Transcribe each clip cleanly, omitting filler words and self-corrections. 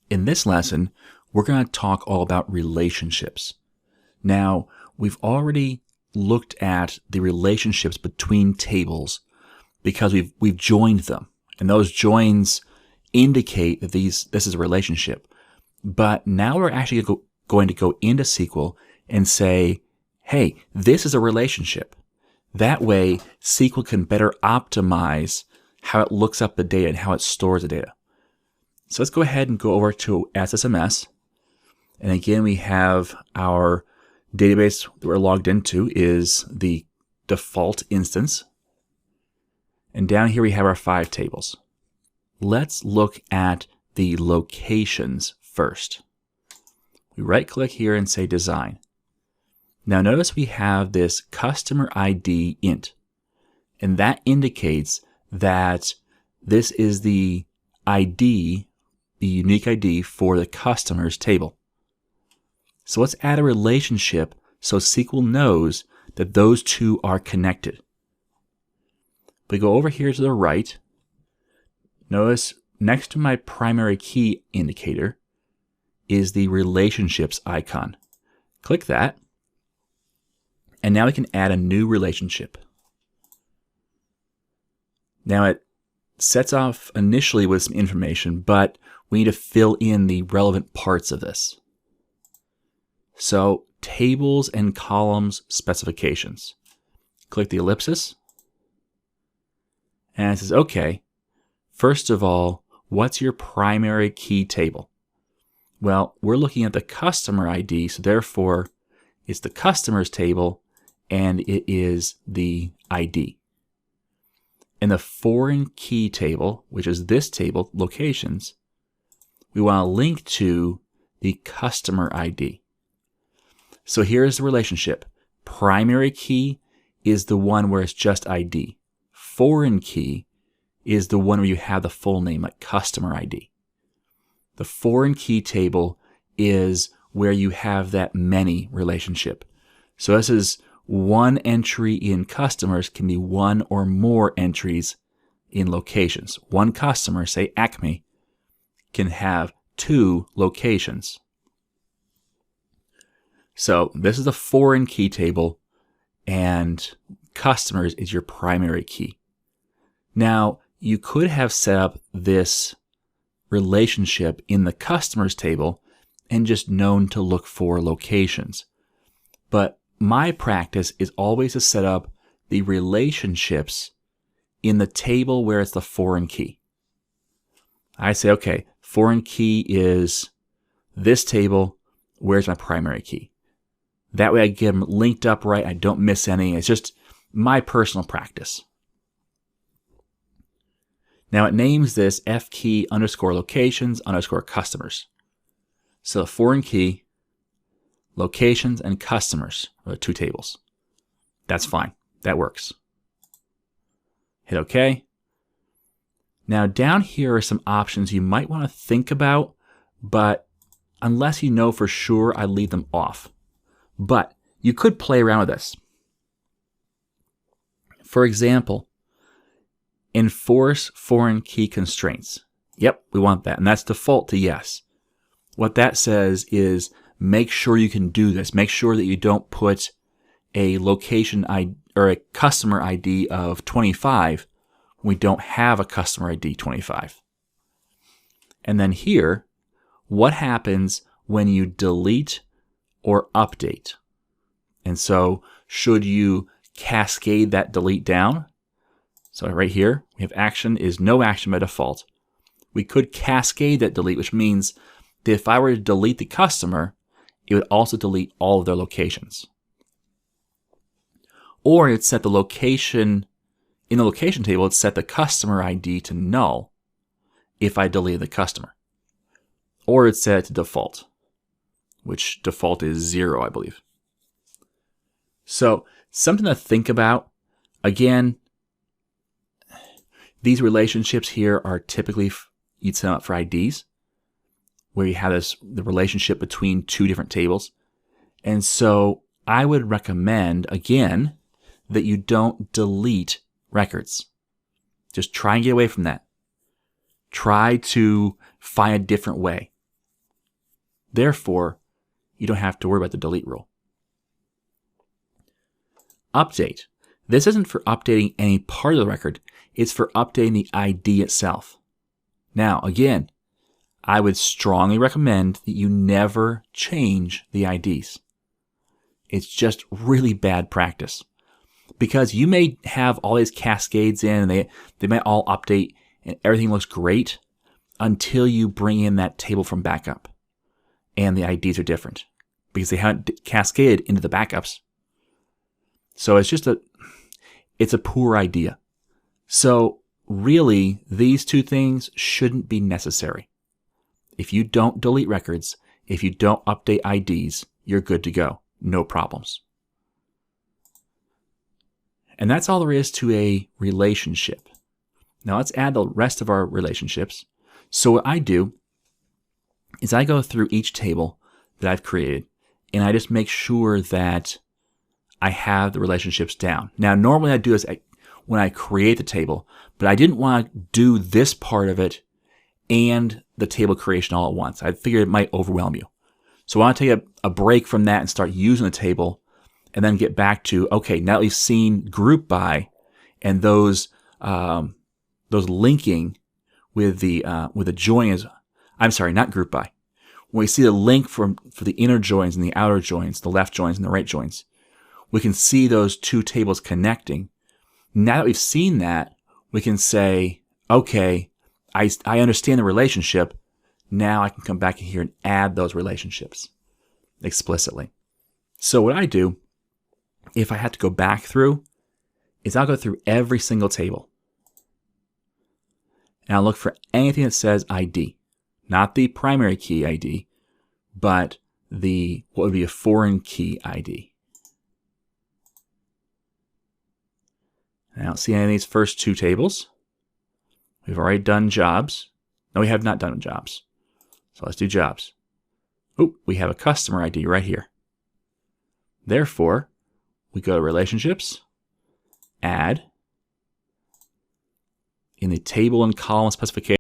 In this lesson, we're going to talk all about relationships. Now, we've already looked at the relationships between tables because we've joined them, and those joins indicate that this is a relationship. But now we're actually going to go into SQL and say, hey, this is a relationship. That way, SQL can better optimize how it looks up the data and how it stores the data. So let's go ahead and go over to SSMS. And again, we have our database that we're logged into is the default instance. And down here we have our 5 tables. Let's look at the locations first. We right click here and say design. Now notice we have this customer ID int, and that indicates that this is the ID, the unique ID for the customers table. So let's add a relationship so SQL knows that those two are connected. We go over here to the right. Notice next to my primary key indicator is the relationships icon. Click that. And now we can add a new relationship. Now it sets off initially with some information, but we need to fill in the relevant parts of this. So tables and columns specifications. Click the ellipsis. And it says, okay, first of all, what's your primary key table? Well, we're looking at the customer ID, so therefore it's the customers table and it is the ID. In the foreign key table, which is this table, locations, we want to link to the customer ID. So here's the relationship. Primary key is the one where it's just ID. Foreign key is the one where you have the full name, like customer ID. The foreign key table is where you have that many relationship. So this is one entry in customers can be one or more entries in locations. One customer, say Acme, can have 2 locations. So this is the foreign key table, and customers is your primary key. Now, you could have set up this relationship in the customers table and just known to look for locations. But my practice is always to set up the relationships in the table where it's the foreign key. I say, okay, foreign key is this table, where's my primary key? That way I get them linked up right, I don't miss any. It's just my personal practice. Now it names this fkey underscore locations underscore customers. So the foreign key, locations, and customers are the 2 tables. That's fine. That works. Hit OK. Now down here are some options you might want to think about, but unless you know for sure, I leave them off. But you could play around with this. For example, enforce foreign key constraints. Yep, we want that, and that's default to yes. What that says is make sure you can do this. Make sure that you don't put a location ID or a customer ID of 25 when we don't have a customer ID 25. And then here, what happens when you delete or update? And so should you cascade that delete down? So right here, we have action is no action by default. We could cascade that delete, which means that if I were to delete the customer, it would also delete all of their locations. Or it'd set the location, in the location table, it'd set the customer ID to null if I deleted the customer. Or it'd set it to default, which default is 0, I believe. So something to think about. Again, these relationships here are typically, you'd set up for IDs, where you have the relationship between 2 different tables. And so I would recommend, again, that you don't delete records. Just try and get away from that. Try to find a different way. Therefore, you don't have to worry about the delete rule. Update. This isn't for updating any part of the record. It's for updating the ID itself. Now, again, I would strongly recommend that you never change the IDs. It's just really bad practice. Because you may have all these cascades in and they might all update and everything looks great until you bring in that table from backup. And the IDs are different because they haven't cascaded into the backups. So it's a poor idea. So really, these two things shouldn't be necessary. If you don't delete records, if you don't update IDs, you're good to go. No problems. And that's all there is to a relationship. Now let's add the rest of our relationships. So what I do is I go through each table that I've created and I just make sure that I have the relationships down. Now normally I do this when I create the table, but I didn't want to do this part of it and the table creation all at once. I figured it might overwhelm you. So I want to take a break from that and start using the table and then get back to, okay, now that we've seen group by and those linking with the join not group by. When we see the link for the inner joins and the outer joins, the left joins and the right joins, we can see those two tables connecting. Now that we've seen that, we can say, okay, I understand the relationship. Now I can come back in here and add those relationships explicitly. So what I do, if I have to go back through, is I'll go through every single table. And I'll look for anything that says ID. Not the primary key ID, but what would be a foreign key ID. And I don't see any of these first two tables. We've already done jobs. No, we have not done jobs. So let's do jobs. Oh, we have a customer ID right here. Therefore, we go to relationships, add, in the table and column specification,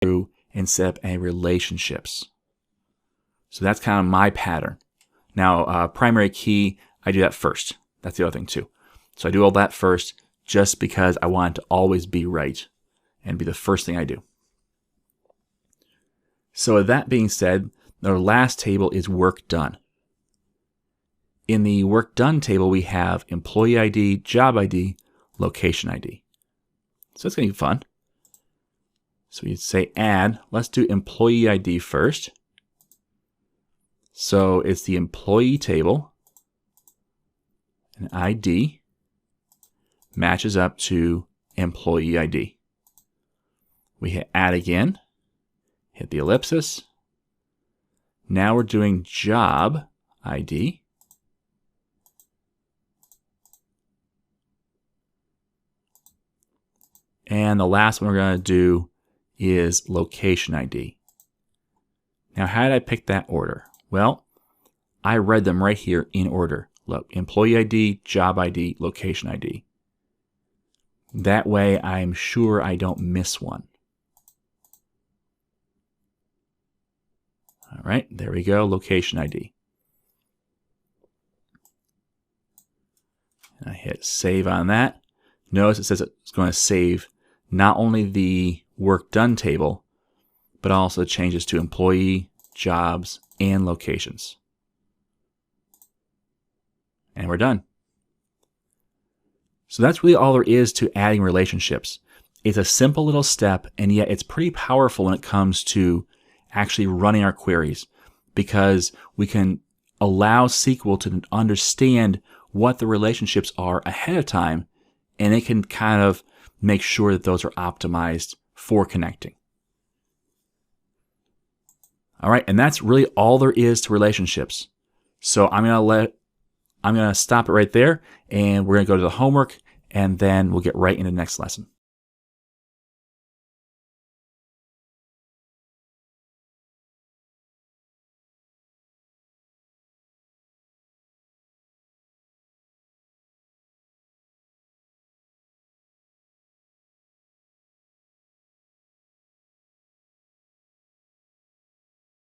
through and set up any relationships. So that's kind of my pattern. Now, primary key, I do that first. That's the other thing too. So I do all that first just because I want it to always be right and be the first thing I do. So with that being said, our last table is work done. In the work done table, we have employee ID, job ID, location ID. So it's going to be fun. So you'd say add, let's do employee ID first. So it's the employee table, and ID matches up to employee ID. We hit add again, hit the ellipsis. Now we're doing job ID. And the last one we're going to do is location ID. Now, how did I pick that order? Well, I read them right here in order. Look, employee ID, job ID, location ID. That way I'm sure I don't miss one. All right, there we go, location ID. And I hit save on that. Notice it says it's going to save not only the work done table, but also changes to employee, jobs, and locations. And we're done. So that's really all there is to adding relationships. It's a simple little step, and yet it's pretty powerful when it comes to actually running our queries, because we can allow SQL to understand what the relationships are ahead of time, and it can kind of make sure that those are optimized for connecting. All right, and that's really all there is to relationships. So I'm going to stop it right there, and we're going to go to the homework, and then we'll get right into the next lesson.